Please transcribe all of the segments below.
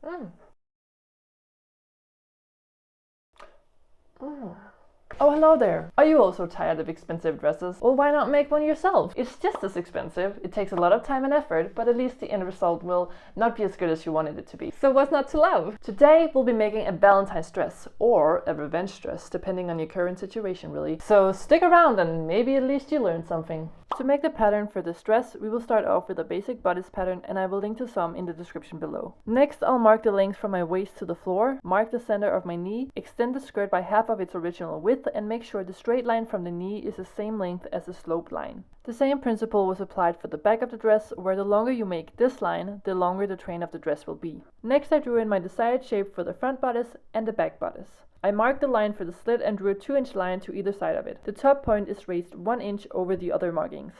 Mm. Mm. Oh, hello there. Are you also tired of expensive dresses? Well, why not make one yourself? It's just as expensive, it takes a lot of time and effort, but at least the end result will not be as good as you wanted it to be. So what's not to love? Today, we'll be making a Valentine's dress, or a revenge dress, depending on your current situation, really. So stick around and maybe at least you learned something. To make the pattern for this dress, we will start off with a basic bodice pattern, and I will link to some in the description below. Next, I'll mark the length from my waist to the floor, mark the center of my knee, extend the skirt by half of its original width, and make sure the straight line from the knee is the same length as the sloped line. The same principle was applied for the back of the dress, where the longer you make this line, the longer the train of the dress will be. Next, I drew in my desired shape for the front bodice and the back bodice. I marked the line for the slit and drew a 2-inch line to either side of it. The top point is raised 1 inch over the other markings.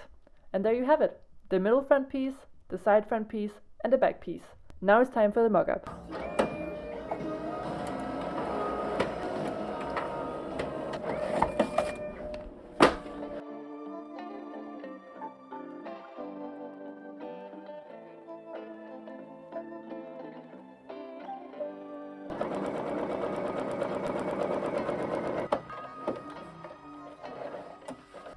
And there you have it, the middle front piece, the side front piece, and the back piece. Now it's time for the mock-up.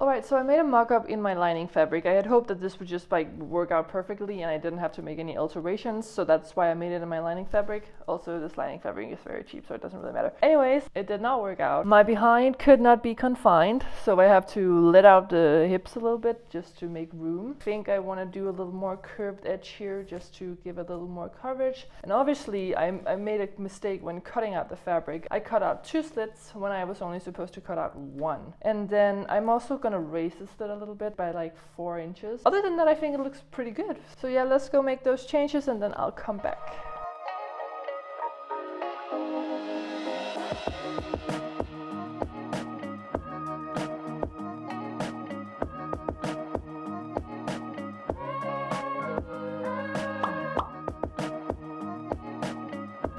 Alright, so I made a mock-up in my lining fabric. I had hoped that this would just work out perfectly and I didn't have to make any alterations, so that's why I made it in my lining fabric. Also, this lining fabric is very cheap, so it doesn't really matter. Anyways, it did not work out. My behind could not be confined, so I have to let out the hips a little bit just to make room. I think I want to do a little more curved edge here just to give a little more coverage. And obviously, I made a mistake when cutting out the fabric. I cut out 2 slits when I was only supposed to cut out 1. And then I'm also gonna raise the slit a little bit by like 4 inches. Other than that, I think it looks pretty good. So yeah, let's go make those changes and then I'll come back.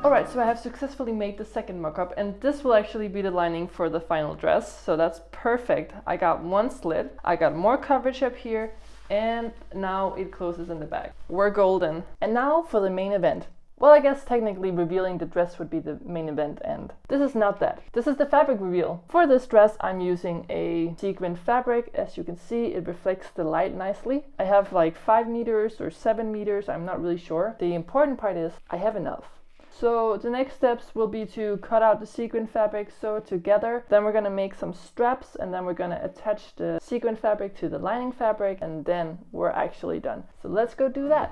Alright, so I have successfully made the second mock-up, and this will actually be the lining for the final dress, so that's perfect. I got 1 slit, I got more coverage up here, and now it closes in the back. We're golden. And now for the main event. Well, I guess technically revealing the dress would be the main event, and this is not that. This is the fabric reveal. For this dress, I'm using a sequin fabric. As you can see, it reflects the light nicely. I have like 5 meters or 7 meters, I'm not really sure. The important part is I have enough. So the next steps will be to cut out the sequin fabric, sew it together. Then we're gonna make some straps, and then we're gonna attach the sequin fabric to the lining fabric, and then we're actually done. So let's go do that.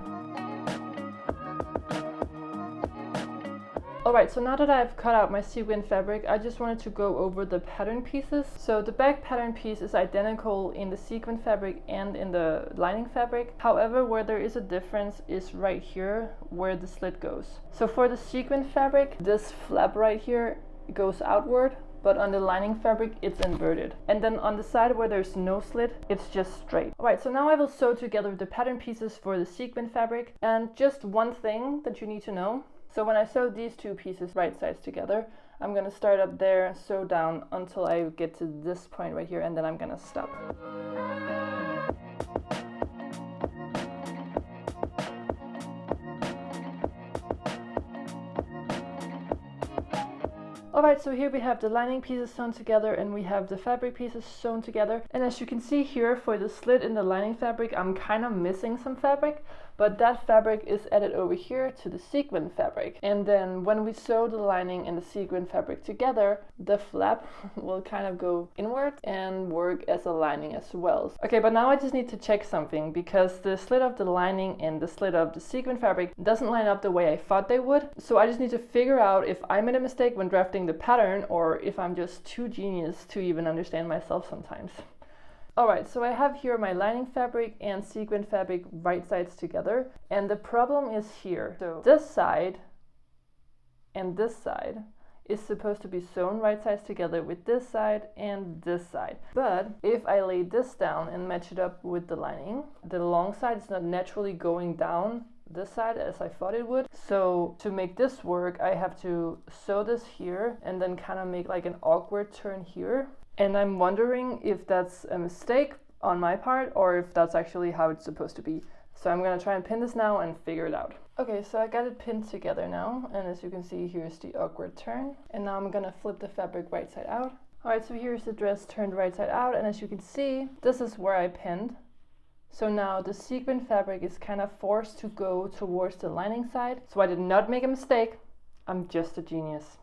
Alright, so now that I've cut out my sequin fabric, I just wanted to go over the pattern pieces. So the back pattern piece is identical in the sequin fabric and in the lining fabric. However, where there is a difference is right here where the slit goes. So for the sequin fabric, this flap right here goes outward, but on the lining fabric it's inverted. And then on the side where there's no slit, it's just straight. Alright, so now I will sew together the pattern pieces for the sequin fabric. And just one thing that you need to know. So when I sew these 2 pieces right sides together, I'm going to start up there and sew down until I get to this point right here, and then I'm going to stop. Alright, so here we have the lining pieces sewn together and we have the fabric pieces sewn together. And as you can see here, for the slit in the lining fabric, I'm kind of missing some fabric, but that fabric is added over here to the sequin fabric. And then when we sew the lining and the sequin fabric together, the flap will kind of go inward and work as a lining as well. Okay, but now I just need to check something, because the slit of the lining and the slit of the sequin fabric doesn't line up the way I thought they would. So I just need to figure out if I made a mistake when drafting the pattern, or if I'm just too genius to even understand myself sometimes. Alright, so I have here my lining fabric and sequin fabric right sides together, and the problem is here. So this side and this side is supposed to be sewn right sides together with this side and this side. But if I lay this down and match it up with the lining, the long side is not naturally going down this side as I thought it would. So to make this work, I have to sew this here and then kind of make like an awkward turn here. And I'm wondering if that's a mistake on my part or if that's actually how it's supposed to be. So I'm gonna try and pin this now and figure it out. Okay, so I got it pinned together now, and as you can see, here's the awkward turn. And now I'm gonna flip the fabric right side out. Alright, so here's the dress turned right side out, and as you can see, this is where I pinned. So now the sequin fabric is kind of forced to go towards the lining side. So I did not make a mistake. I'm just a genius.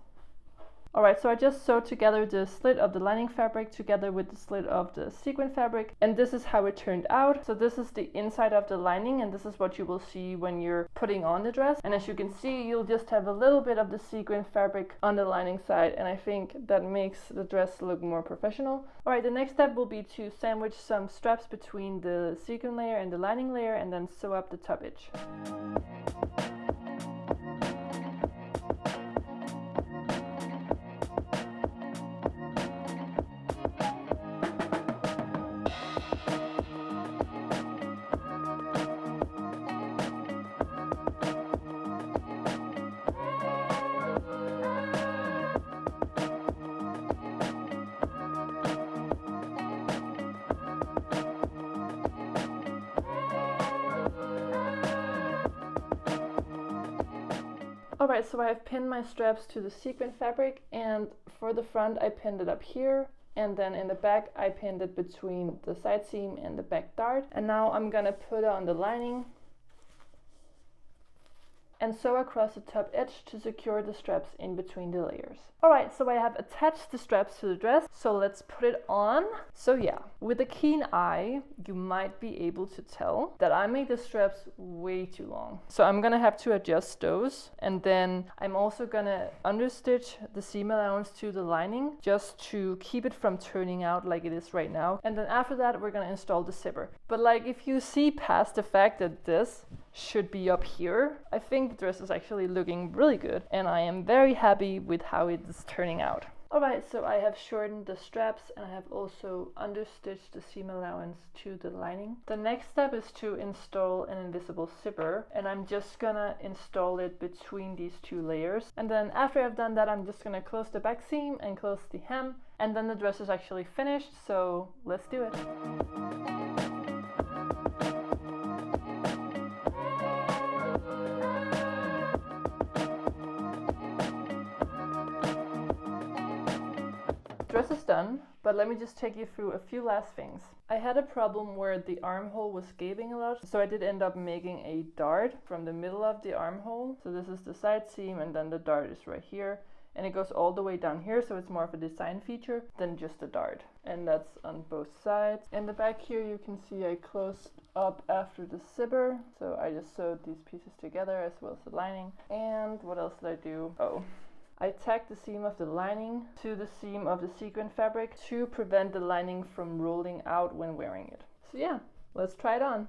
Alright, so I just sewed together the slit of the lining fabric together with the slit of the sequin fabric, and this is how it turned out. So this is the inside of the lining, and this is what you will see when you're putting on the dress. And as you can see, you'll just have a little bit of the sequin fabric on the lining side, and I think that makes the dress look more professional. Alright, the next step will be to sandwich some straps between the sequin layer and the lining layer, and then sew up the top edge. Alright, so I have pinned my straps to the sequin fabric, and for the front I pinned it up here, and then in the back I pinned it between the side seam and the back dart. And now I'm gonna put on the lining and sew across the top edge to secure the straps in between the layers. Alright, so I have attached the straps to the dress, so let's put it on. So yeah, with a keen eye, you might be able to tell that I made the straps way too long. So I'm gonna have to adjust those, and then I'm also gonna understitch the seam allowance to the lining just to keep it from turning out like it is right now. And then after that, we're gonna install the zipper. But like, if you see past the fact that this should be up here, I think the dress is actually looking really good, and I am very happy with how it is turning out. Alright, so I have shortened the straps, and I have also understitched the seam allowance to the lining. The next step is to install an invisible zipper, and I'm just gonna install it between these two layers. And then after I've done that, I'm just gonna close the back seam and close the hem, and then the dress is actually finished, so let's do it. Dress is done, but let me just take you through a few last things. I had a problem where the armhole was gaping a lot, so I did end up making a dart from the middle of the armhole. So this is the side seam, and then the dart is right here, and it goes all the way down here, so it's more of a design feature than just a dart. And that's on both sides. In the back here you can see I closed up after the zipper, so I just sewed these pieces together as well as the lining. And what else did I do? Oh, I tacked the seam of the lining to the seam of the sequin fabric to prevent the lining from rolling out when wearing it. So yeah, let's try it on.